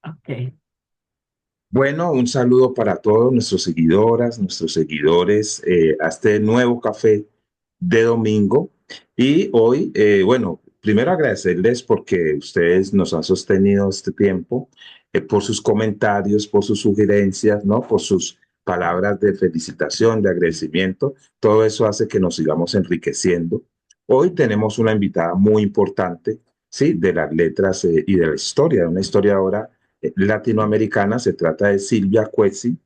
Ok. Bueno, un saludo para todos nuestros seguidoras, nuestros seguidores a este nuevo café de domingo. Y hoy, bueno, primero agradecerles porque ustedes nos han sostenido este tiempo, por sus comentarios, por sus sugerencias, ¿no? Por sus palabras de felicitación, de agradecimiento. Todo eso hace que nos sigamos enriqueciendo. Hoy tenemos una invitada muy importante, ¿sí? De las letras y de la historia, de una historiadora latinoamericana. Se trata de Silvia Cuezzi.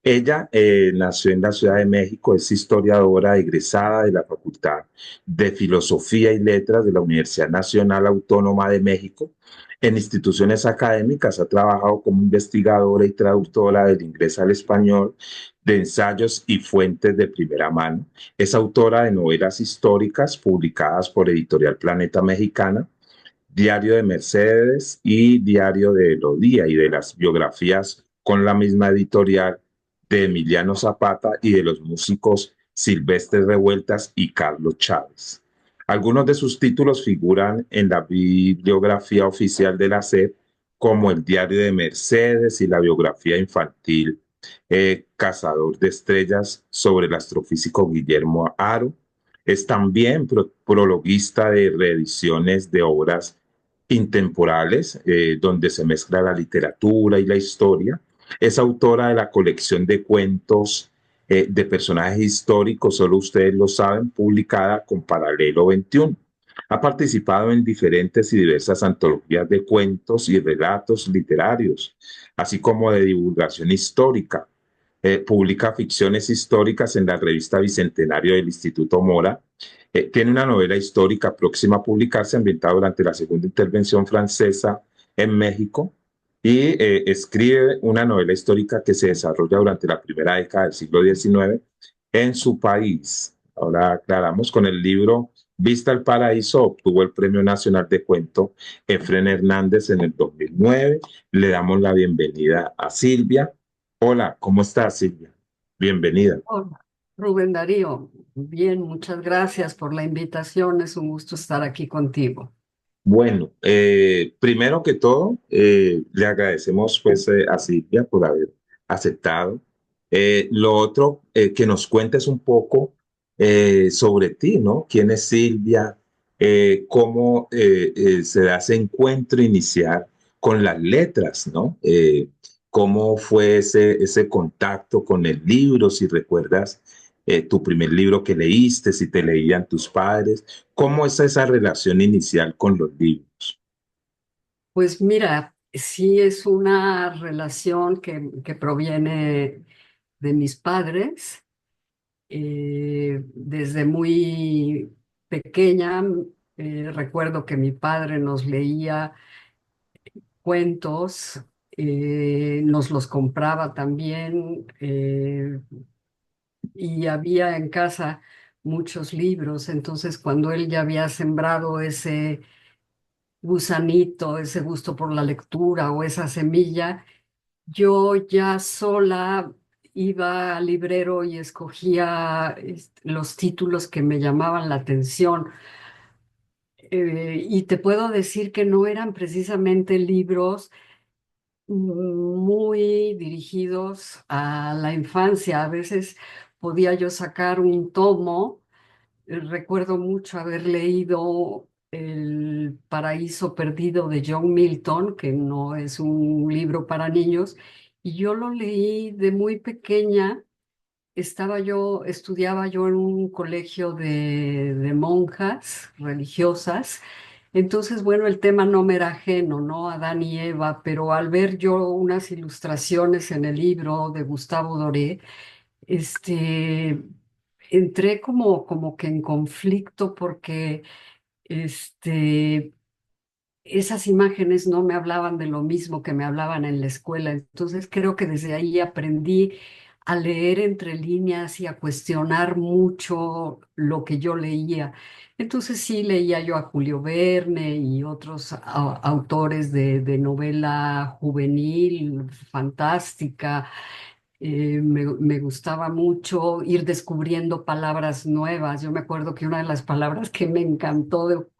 Ella nació en la Ciudad de México, es historiadora egresada de la Facultad de Filosofía y Letras de la Universidad Nacional Autónoma de México. En instituciones académicas ha trabajado como investigadora y traductora del inglés al español, de ensayos y fuentes de primera mano. Es autora de novelas históricas publicadas por Editorial Planeta Mexicana, Diario de Mercedes y Diario de Elodía, y de las biografías con la misma editorial de Emiliano Zapata y de los músicos Silvestre Revueltas y Carlos Chávez. Algunos de sus títulos figuran en la bibliografía oficial de la SEP, como el Diario de Mercedes y la biografía infantil Cazador de Estrellas sobre el astrofísico Guillermo Haro. Es también prologuista de reediciones de obras intemporales, donde se mezcla la literatura y la historia. Es autora de la colección de cuentos de personajes históricos, solo ustedes lo saben, publicada con Paralelo 21. Ha participado en diferentes y diversas antologías de cuentos y relatos literarios, así como de divulgación histórica. Publica ficciones históricas en la revista Bicentenario del Instituto Mora. Tiene una novela histórica próxima a publicarse, ambientada durante la segunda intervención francesa en México, y escribe una novela histórica que se desarrolla durante la primera década del siglo XIX en su país. Ahora aclaramos, con el libro Vista al Paraíso obtuvo el Premio Nacional de Cuento Efren Hernández en el 2009. Le damos la bienvenida a Silvia. Hola, ¿cómo estás, Silvia? Bienvenida. Hola, Rubén Darío. Bien, muchas gracias por la invitación. Es un gusto estar aquí contigo. Bueno, primero que todo, le agradecemos pues a Silvia por haber aceptado. Lo otro, que nos cuentes un poco sobre ti, ¿no? ¿Quién es Silvia? ¿Cómo se da ese encuentro inicial con las letras, ¿no? ¿Cómo fue ese contacto con el libro? Si recuerdas tu primer libro que leíste, si te leían tus padres. ¿Cómo es esa relación inicial con los libros? Pues mira, sí es una relación que proviene de mis padres. Desde muy pequeña, recuerdo que mi padre nos leía cuentos, nos los compraba también. Y había en casa muchos libros, entonces cuando él ya había sembrado ese gusanito, ese gusto por la lectura o esa semilla, yo ya sola iba al librero y escogía los títulos que me llamaban la atención. Y te puedo decir que no eran precisamente libros muy dirigidos a la infancia. A veces podía yo sacar un tomo. Recuerdo mucho haber leído El Paraíso Perdido de John Milton, que no es un libro para niños, y yo lo leí de muy pequeña. Estudiaba yo en un colegio de monjas religiosas. Entonces, bueno, el tema no me era ajeno, ¿no? Adán y Eva, pero al ver yo unas ilustraciones en el libro de Gustavo Doré, este, entré como que en conflicto porque este, esas imágenes no me hablaban de lo mismo que me hablaban en la escuela. Entonces creo que desde ahí aprendí a leer entre líneas y a cuestionar mucho lo que yo leía. Entonces sí leía yo a Julio Verne y otros autores de novela juvenil, fantástica. Me gustaba mucho ir descubriendo palabras nuevas. Yo me acuerdo que una de las palabras que me encantó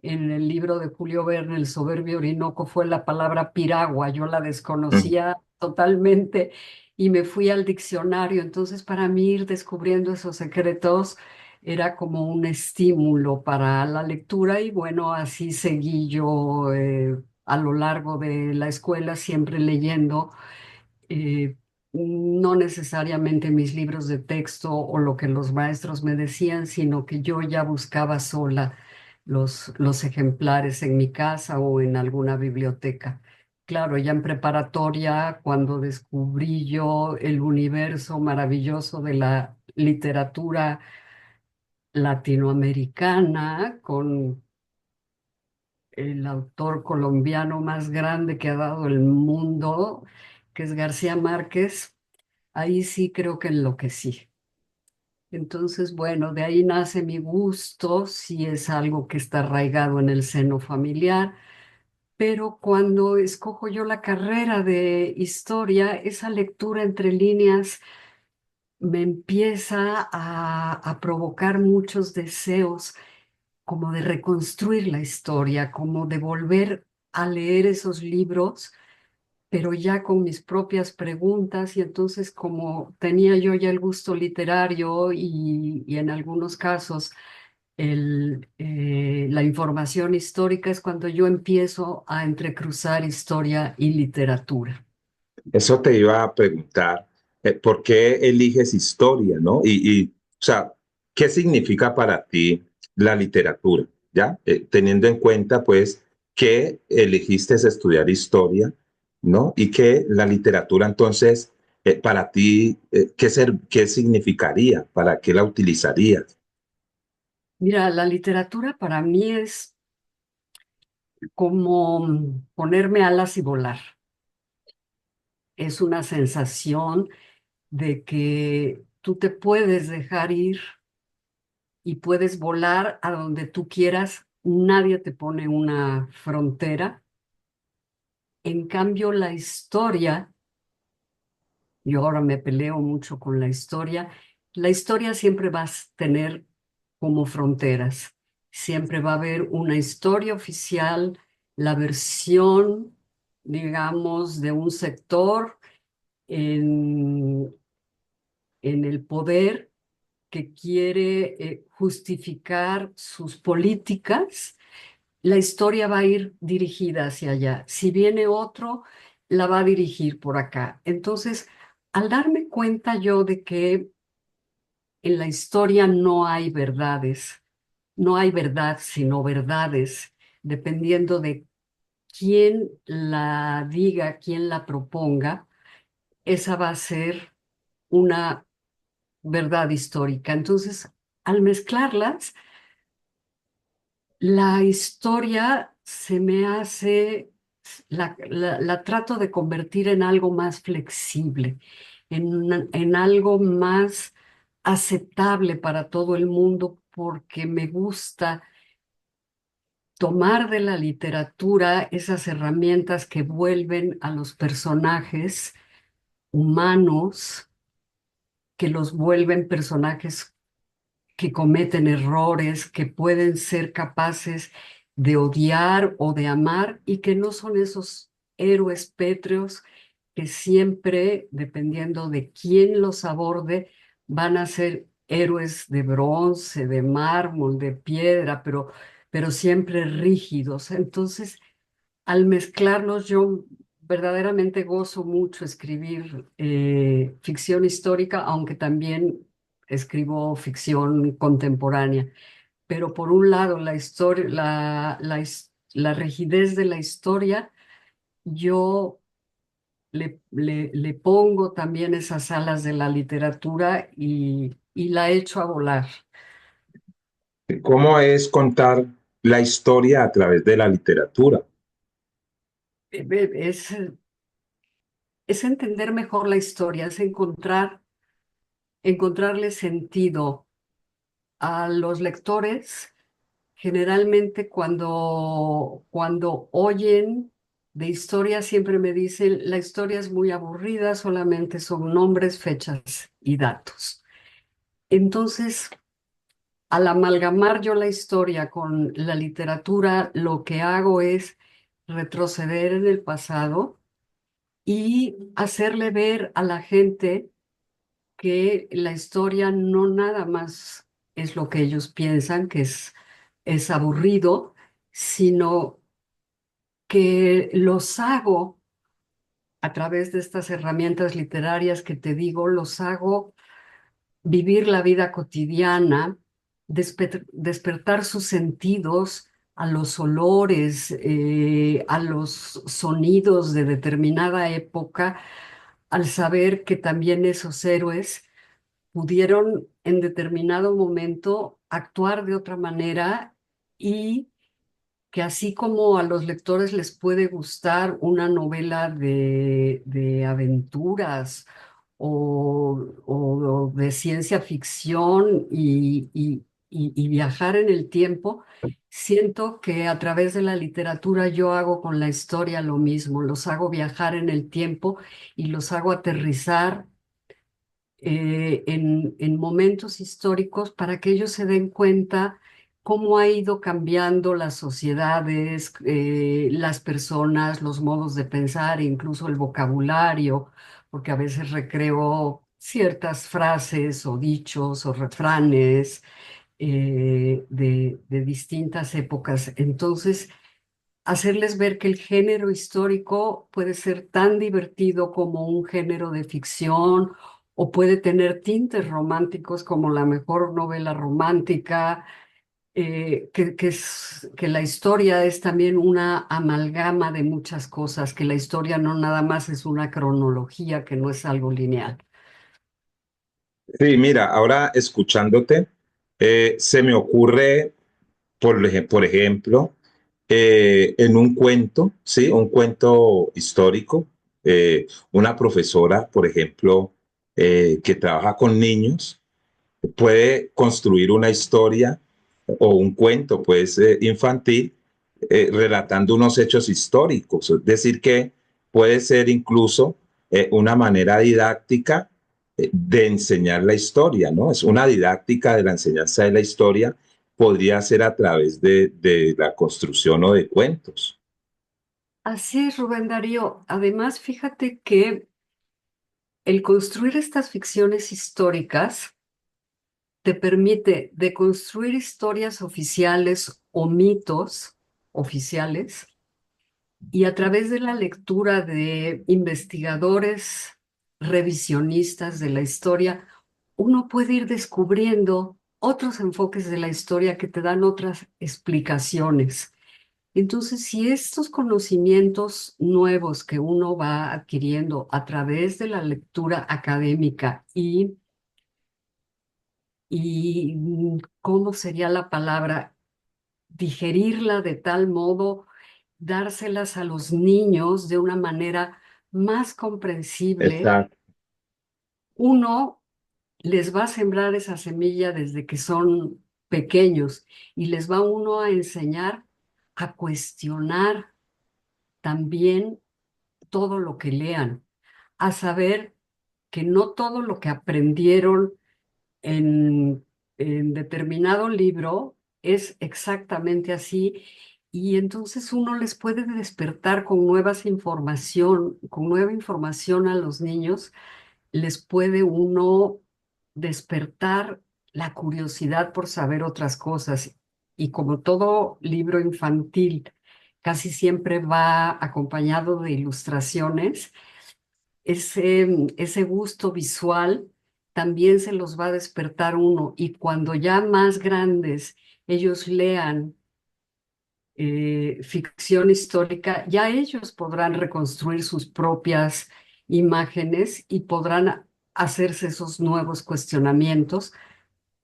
en el libro de Julio Verne, El soberbio Orinoco, fue la palabra piragua. Yo la Mm. desconocía totalmente y me fui al diccionario. Entonces, para mí ir descubriendo esos secretos era como un estímulo para la lectura y bueno, así seguí yo a lo largo de la escuela, siempre leyendo eh, no necesariamente mis libros de texto o lo que los maestros me decían, sino que yo ya buscaba sola los ejemplares en mi casa o en alguna biblioteca. Claro, ya en preparatoria, cuando descubrí yo el universo maravilloso de la literatura latinoamericana, con el autor colombiano más grande que ha dado el mundo, que es García Márquez, ahí sí creo que enloquecí. Entonces, bueno, de ahí nace mi gusto, si es algo que está arraigado en el seno familiar, pero cuando escojo yo la carrera de historia, esa lectura entre líneas me empieza a provocar muchos deseos como de reconstruir la historia, como de volver a leer esos libros, pero ya con mis propias preguntas. Y entonces como tenía yo ya el gusto literario y en algunos casos la información histórica, es cuando yo empiezo a entrecruzar historia y literatura. Eso te iba a preguntar, ¿por qué eliges historia, no? O sea, ¿qué significa para ti la literatura? ¿Ya? Teniendo en cuenta, pues, que elegiste estudiar historia, ¿no? Y que la literatura, entonces, para ti, ¿qué significaría? ¿Para qué la utilizarías? Mira, la literatura para mí es como ponerme alas y volar. Es una sensación de que tú te puedes dejar ir y puedes volar a donde tú quieras, nadie te pone una frontera. En cambio, la historia, yo ahora me peleo mucho con la historia siempre va a tener como fronteras, siempre va a haber una historia oficial, la versión, digamos, de un sector en, en el poder que quiere justificar sus políticas. La historia va a ir dirigida hacia allá. Si viene otro, la va a dirigir por acá. Entonces, al darme cuenta yo de que en la historia no hay verdades, no hay verdad, sino verdades, dependiendo de quién la diga, quién la proponga, esa va a ser una verdad histórica. Entonces, al mezclarlas, la historia se me hace, la trato de convertir en algo más flexible, en algo más aceptable para todo el mundo, porque me gusta tomar de la literatura esas herramientas que vuelven a los personajes humanos, que los vuelven personajes que cometen errores, que pueden ser capaces de odiar o de amar y que no son esos héroes pétreos que siempre, dependiendo de quién los aborde, van a ser héroes de bronce, de mármol, de piedra, pero siempre rígidos. Entonces, al mezclarlos, yo verdaderamente gozo mucho escribir ficción histórica, aunque también escribo ficción contemporánea. Pero por un lado, la historia, la rigidez de la historia, yo le pongo también esas alas de la literatura y la echo a volar. ¿Cómo es contar la historia a través de la literatura? Es, es entender mejor la historia, es encontrarle sentido a los lectores. Generalmente cuando oyen de historia siempre me dicen, la historia es muy aburrida, solamente son nombres, fechas y datos. Entonces, al amalgamar yo la historia con la literatura, lo que hago es retroceder en el pasado y hacerle ver a la gente que la historia no nada más es lo que ellos piensan, que es aburrido, sino que los hago a través de estas herramientas literarias que te digo, los hago vivir la vida cotidiana, despertar sus sentidos a los olores, a los sonidos de determinada época, al saber que también esos héroes pudieron en determinado momento actuar de otra manera y que así como a los lectores les puede gustar una novela de aventuras o de ciencia ficción y viajar en el tiempo, siento que a través de la literatura yo hago con la historia lo mismo, los hago viajar en el tiempo y los hago aterrizar en momentos históricos para que ellos se den cuenta cómo ha ido cambiando las sociedades, las personas, los modos de pensar, e incluso el vocabulario, porque a veces recreo ciertas frases o dichos o refranes de distintas épocas. Entonces, hacerles ver que el género histórico puede ser tan divertido como un género de ficción o puede tener tintes románticos como la mejor novela romántica, que la historia es también una amalgama de muchas cosas, que la historia no nada más es una cronología, que no es algo lineal. Sí, mira, ahora escuchándote, se me ocurre, por ejemplo, en un cuento, ¿sí? Un cuento histórico, una profesora, por ejemplo, que trabaja con niños, puede construir una historia o un cuento, pues, infantil, relatando unos hechos históricos. Es decir, que puede ser incluso una manera didáctica de enseñar la historia, ¿no? Es una didáctica de la enseñanza de la historia, podría ser a través de la construcción o de cuentos. Así es, Rubén Darío. Además, fíjate que el construir estas ficciones históricas te permite deconstruir historias oficiales o mitos oficiales y a través de la lectura de investigadores revisionistas de la historia, uno puede ir descubriendo otros enfoques de la historia que te dan otras explicaciones. Entonces, si estos conocimientos nuevos que uno va adquiriendo a través de la lectura académica ¿cómo sería la palabra? Digerirla de tal modo, dárselas a los niños de una manera más comprensible, Exacto. uno les va a sembrar esa semilla desde que son pequeños y les va uno a enseñar a cuestionar también todo lo que lean, a saber que no todo lo que aprendieron en, en determinado libro es exactamente así y entonces uno les puede despertar con nueva información a los niños, les puede uno despertar la curiosidad por saber otras cosas y como todo libro infantil casi siempre va acompañado de ilustraciones, ese gusto visual también se los va a despertar uno y cuando ya más grandes ellos lean ficción histórica, ya ellos podrán reconstruir sus propias imágenes y podrán hacerse esos nuevos cuestionamientos,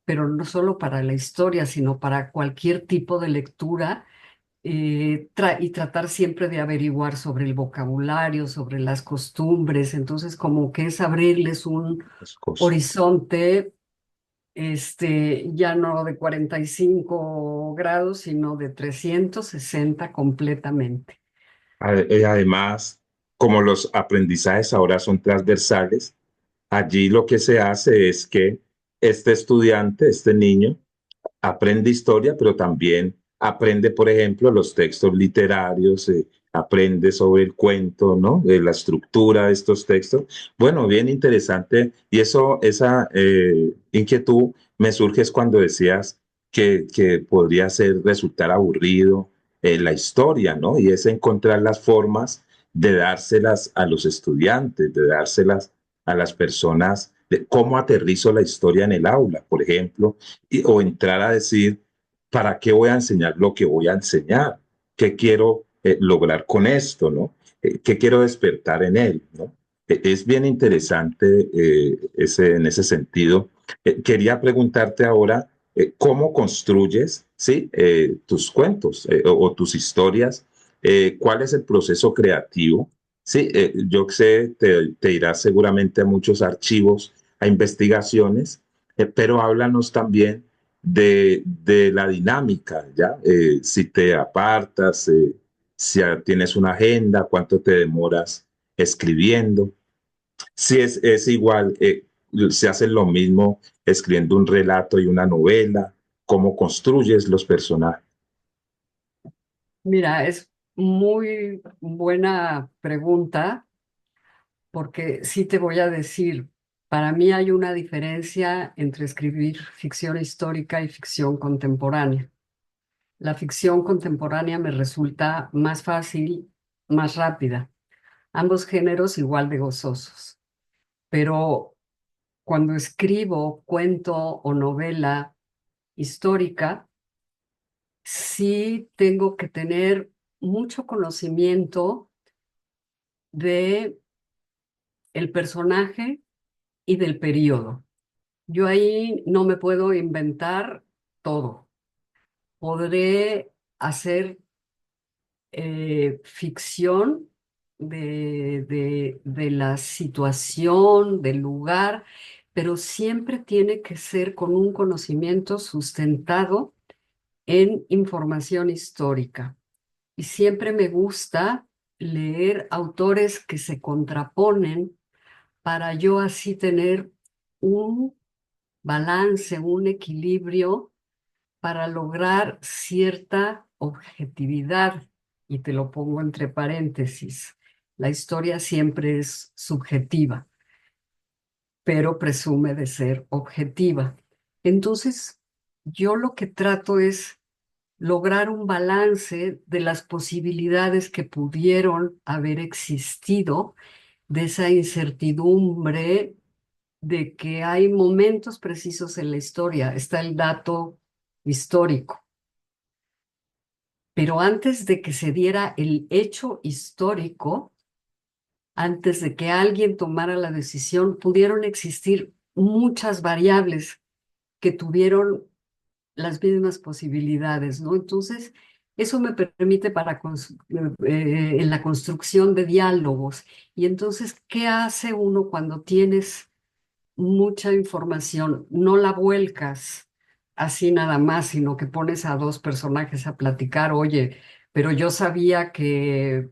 pero no solo para la historia, sino para cualquier tipo de lectura y tratar siempre de averiguar sobre el vocabulario, sobre las costumbres. Entonces, como que es abrirles un Es cosa. horizonte, ya no de 45 grados, sino de 360 completamente. Además, como los aprendizajes ahora son transversales, allí lo que se hace es que este estudiante, este niño, aprende historia, pero también aprende, por ejemplo, los textos literarios, aprende sobre el cuento, ¿no? La estructura de estos textos. Bueno, bien interesante. Y eso, esa inquietud me surge es cuando decías que podría ser, resultar aburrido la historia, ¿no? Y es encontrar las formas de dárselas a los estudiantes, de dárselas a las personas, de cómo aterrizo la historia en el aula, por ejemplo, o entrar a decir, ¿para qué voy a enseñar lo que voy a enseñar? ¿Qué quiero lograr con esto? ¿No? ¿Qué quiero despertar en él? ¿No? Es bien interesante en ese sentido. Quería preguntarte ahora, ¿cómo construyes, ¿sí? Tus cuentos o tus historias? ¿Cuál es el proceso creativo? Sí, yo sé, te irás seguramente a muchos archivos, a investigaciones, pero háblanos también de la dinámica, ¿ya? Si te apartas, si tienes una agenda, cuánto te demoras escribiendo. Si es igual, se hace lo mismo escribiendo un relato y una novela, cómo construyes los personajes. Mira, es muy buena pregunta porque sí te voy a decir, para mí hay una diferencia entre escribir ficción histórica y ficción contemporánea. La ficción contemporánea me resulta más fácil, más rápida, ambos géneros igual de gozosos, pero cuando escribo cuento o novela histórica, sí tengo que tener mucho conocimiento de el personaje y del periodo. Yo ahí no me puedo inventar todo. Podré hacer ficción de la situación, del lugar, pero siempre tiene que ser con un conocimiento sustentado en información histórica. Y siempre me gusta leer autores que se contraponen para yo así tener un balance, un equilibrio para lograr cierta objetividad. Y te lo pongo entre paréntesis. La historia siempre es subjetiva, pero presume de ser objetiva. Entonces, yo lo que trato es lograr un balance de las posibilidades que pudieron haber existido, de esa incertidumbre de que hay momentos precisos en la historia. Está el dato histórico, pero antes de que se diera el hecho histórico, antes de que alguien tomara la decisión, pudieron existir muchas variables que tuvieron las mismas posibilidades, ¿no? Entonces, eso me permite en la construcción de diálogos. Y entonces, ¿qué hace uno cuando tienes mucha información? No la vuelcas así nada más, sino que pones a dos personajes a platicar, oye, pero yo sabía que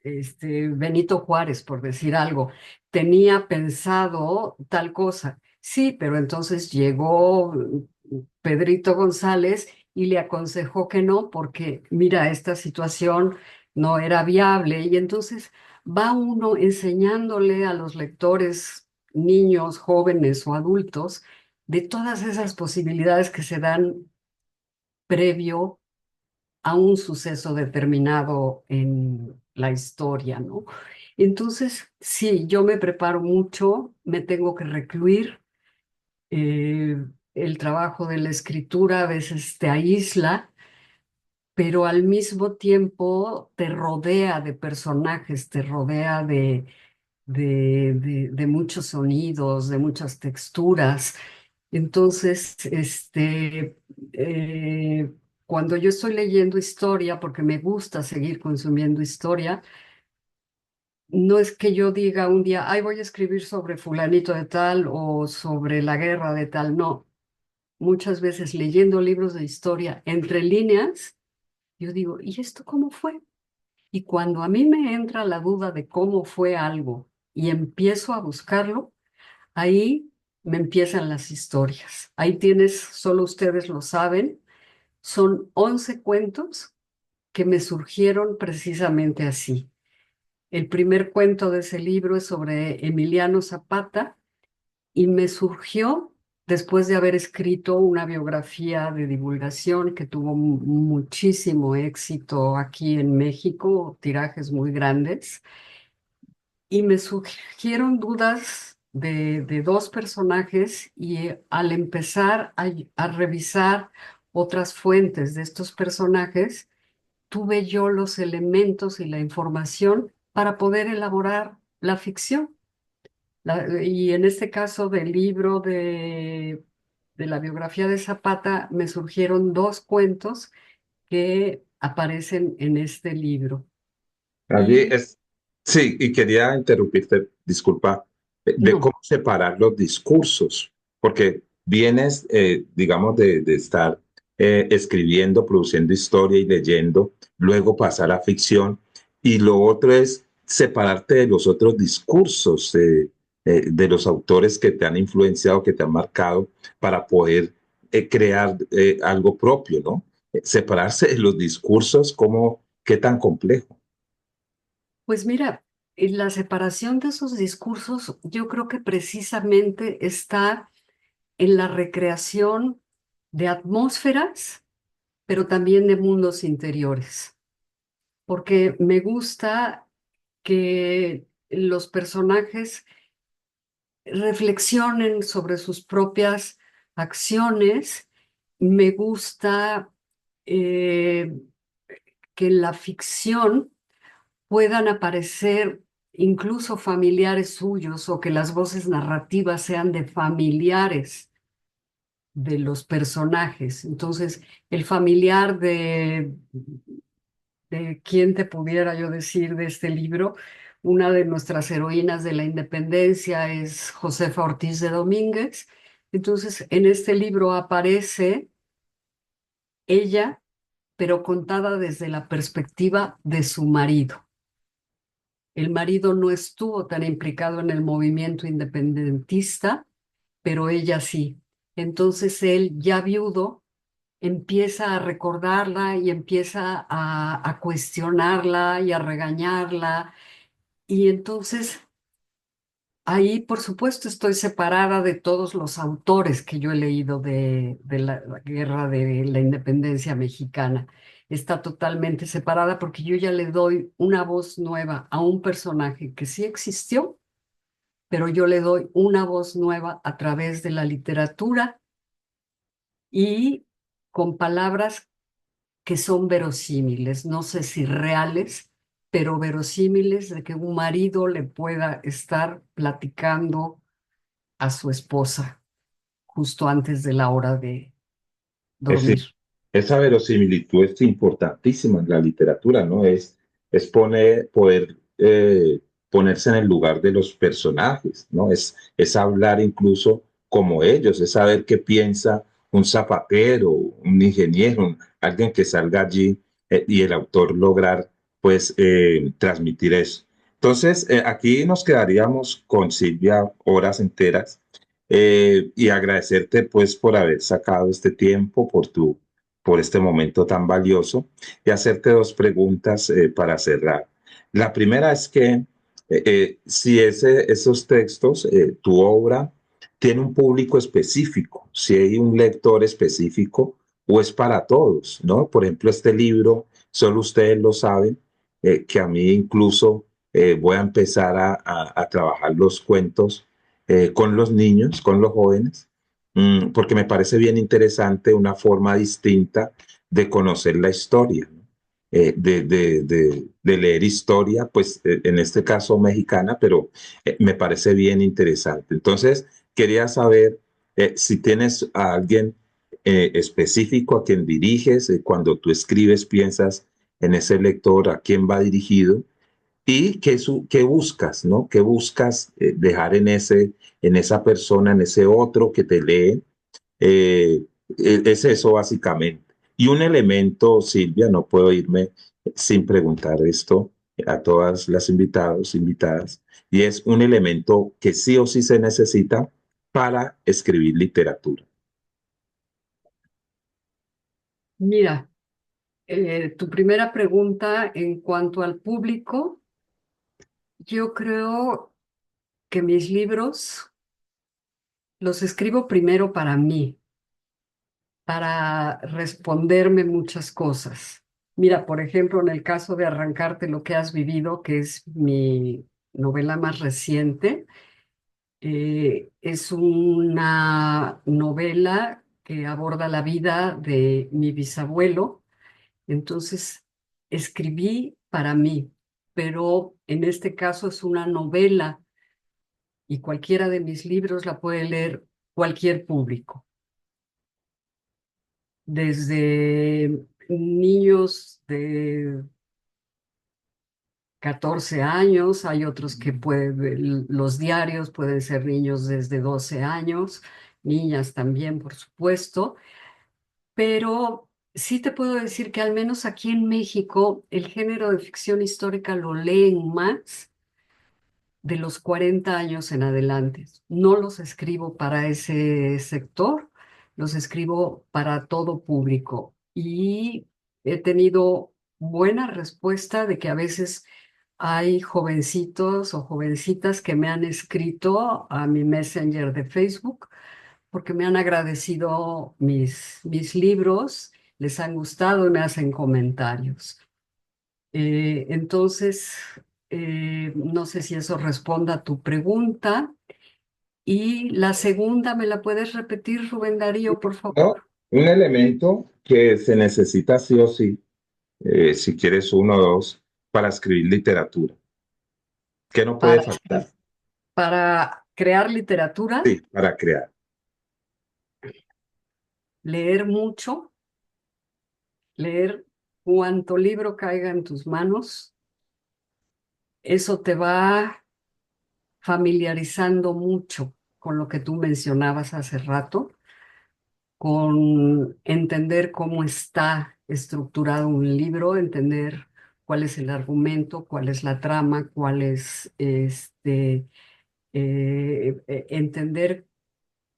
Benito Juárez, por decir algo, tenía pensado tal cosa. Sí, pero entonces llegó Pedrito González y le aconsejó que no, porque mira, esta situación no era viable. Y entonces va uno enseñándole a los lectores, niños, jóvenes o adultos, de todas esas posibilidades que se dan previo a un suceso determinado en la historia, ¿no? Entonces, sí, yo me preparo mucho, me tengo que recluir. El trabajo de la escritura a veces te aísla, pero al mismo tiempo te rodea de personajes, te rodea de muchos sonidos, de muchas texturas. Entonces, cuando yo estoy leyendo historia, porque me gusta seguir consumiendo historia, no es que yo diga un día, ay, voy a escribir sobre fulanito de tal o sobre la guerra de tal, no. Muchas veces leyendo libros de historia entre líneas, yo digo, ¿y esto cómo fue? Y cuando a mí me entra la duda de cómo fue algo y empiezo a buscarlo, ahí me empiezan las historias. Ahí tienes, solo ustedes lo saben, son 11 cuentos que me surgieron precisamente así. El primer cuento de ese libro es sobre Emiliano Zapata y me surgió después de haber escrito una biografía de divulgación que tuvo muchísimo éxito aquí en México, tirajes muy grandes, y me surgieron dudas de dos personajes y al empezar a revisar otras fuentes de estos personajes, tuve yo los elementos y la información para poder elaborar la ficción. Y en este caso del libro de la biografía de Zapata, me surgieron dos cuentos que aparecen en este libro. Allí Y es, sí, y quería interrumpirte, disculpa, de no, cómo separar los discursos, porque vienes, digamos, de estar escribiendo, produciendo historia y leyendo, luego pasar a ficción, y lo otro es separarte de los otros discursos, de los autores que te han influenciado, que te han marcado, para poder crear algo propio, ¿no? Separarse de los discursos, ¿cómo, qué tan complejo? pues mira, la separación de esos discursos yo creo que precisamente está en la recreación de atmósferas, pero también de mundos interiores, porque me gusta que los personajes reflexionen sobre sus propias acciones. Me gusta eh, que en la ficción puedan aparecer incluso familiares suyos o que las voces narrativas sean de familiares de los personajes. Entonces, el familiar de quién te pudiera yo decir de este libro, una de nuestras heroínas de la independencia es Josefa Ortiz de Domínguez. Entonces, en este libro aparece ella, pero contada desde la perspectiva de su marido. El marido no estuvo tan implicado en el movimiento independentista, pero ella sí. Entonces él, ya viudo, empieza a recordarla y empieza a cuestionarla y a regañarla. Y entonces ahí, por supuesto, estoy separada de todos los autores que yo he leído de la guerra de la independencia mexicana. Está totalmente separada porque yo ya le doy una voz nueva a un personaje que sí existió, pero yo le doy una voz nueva a través de la literatura y con palabras que son verosímiles, no sé si reales, pero verosímiles de que un marido le pueda estar platicando a su esposa justo antes de la hora de Es decir, dormir. esa verosimilitud es importantísima en la literatura, ¿no? Es poder ponerse en el lugar de los personajes, ¿no? Es hablar incluso como ellos, es saber qué piensa un zapatero, un ingeniero, alguien que salga allí y el autor lograr, pues, transmitir eso. Entonces, aquí nos quedaríamos con Silvia horas enteras y agradecerte pues por haber sacado este tiempo, por este momento tan valioso y hacerte dos preguntas para cerrar. La primera es que si esos textos, tu obra, tiene un público específico, si hay un lector específico o es para todos, ¿no? Por ejemplo, este libro, solo ustedes lo saben, que a mí incluso voy a empezar a trabajar los cuentos con los niños, con los jóvenes, porque me parece bien interesante una forma distinta de conocer la historia, ¿no? De leer historia, pues en este caso mexicana, pero me parece bien interesante. Entonces, quería saber si tienes a alguien específico a quien diriges, cuando tú escribes, piensas en ese lector, a quién va dirigido y qué buscas, ¿no? ¿Qué buscas dejar en esa persona, en ese otro que te lee? Eh, es eso básicamente. Y un elemento, Silvia, no puedo irme sin preguntar esto a todas las invitados, invitadas, y es un elemento que sí o sí se necesita para escribir literatura? Mira, tu primera pregunta en cuanto al público, yo creo que mis libros los escribo primero para mí, para responderme muchas cosas. Mira, por ejemplo, en el caso de Arrancarte lo que has vivido, que es mi novela más reciente, es una novela que aborda la vida de mi bisabuelo. Entonces, escribí para mí, pero en este caso es una novela y cualquiera de mis libros la puede leer cualquier público, desde niños de 14 años, hay otros que pueden, los diarios pueden ser niños desde 12 años, niñas también, por supuesto, pero sí te puedo decir que al menos aquí en México el género de ficción histórica lo leen más de los 40 años en adelante. No los escribo para ese sector, los escribo para todo público y he tenido buena respuesta de que a veces hay jovencitos o jovencitas que me han escrito a mi Messenger de Facebook porque me han agradecido mis libros, les han gustado y me hacen comentarios. Entonces, no sé si eso responda a tu pregunta. Y la segunda, ¿me la puedes repetir, Rubén Darío, por ¿No? favor? Un elemento que se necesita sí o sí, si quieres uno o dos, para escribir literatura. ¿Qué no puede Para, faltar? para crear literatura, Sí, para crear. leer mucho, leer cuanto libro caiga en tus manos, eso te va familiarizando mucho con lo que tú mencionabas hace rato, con entender cómo está estructurado un libro, entender cuál es el argumento, cuál es la trama, cuál es entender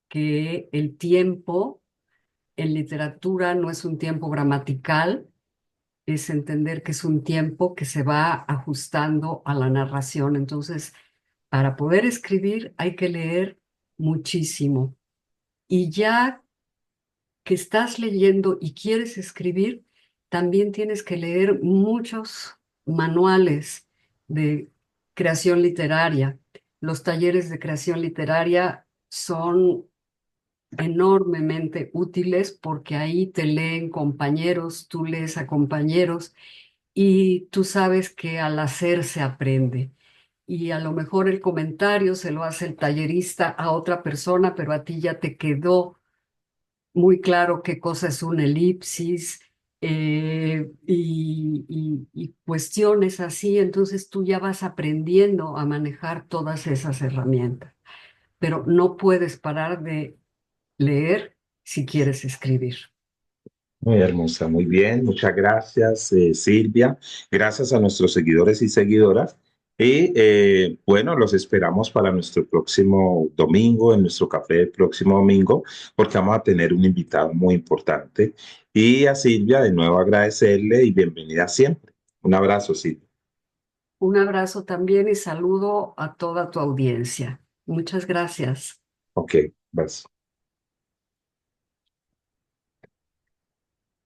que el tiempo en literatura no es un tiempo gramatical, es entender que es un tiempo que se va ajustando a la narración. Entonces, para poder escribir hay que leer muchísimo. Y ya que estás leyendo y quieres escribir, también tienes que leer muchos manuales de creación literaria. Los talleres de creación literaria son enormemente útiles porque ahí te leen compañeros, tú lees a compañeros y tú sabes que al hacer se aprende. Y a lo mejor el comentario se lo hace el tallerista a otra persona, pero a ti ya te quedó muy claro qué cosa es una elipsis y cuestiones así. Entonces tú ya vas aprendiendo a manejar todas esas herramientas, pero no puedes parar de leer si quieres escribir. Muy hermosa, muy bien. Muchas gracias, Silvia. Gracias a nuestros seguidores y seguidoras. Y bueno, los esperamos para nuestro próximo domingo, en nuestro café del próximo domingo, porque vamos a tener un invitado muy importante. Y a Silvia, de nuevo agradecerle y bienvenida siempre. Un abrazo, Silvia. Un abrazo también y saludo a toda tu audiencia. Muchas gracias. Ok, vas.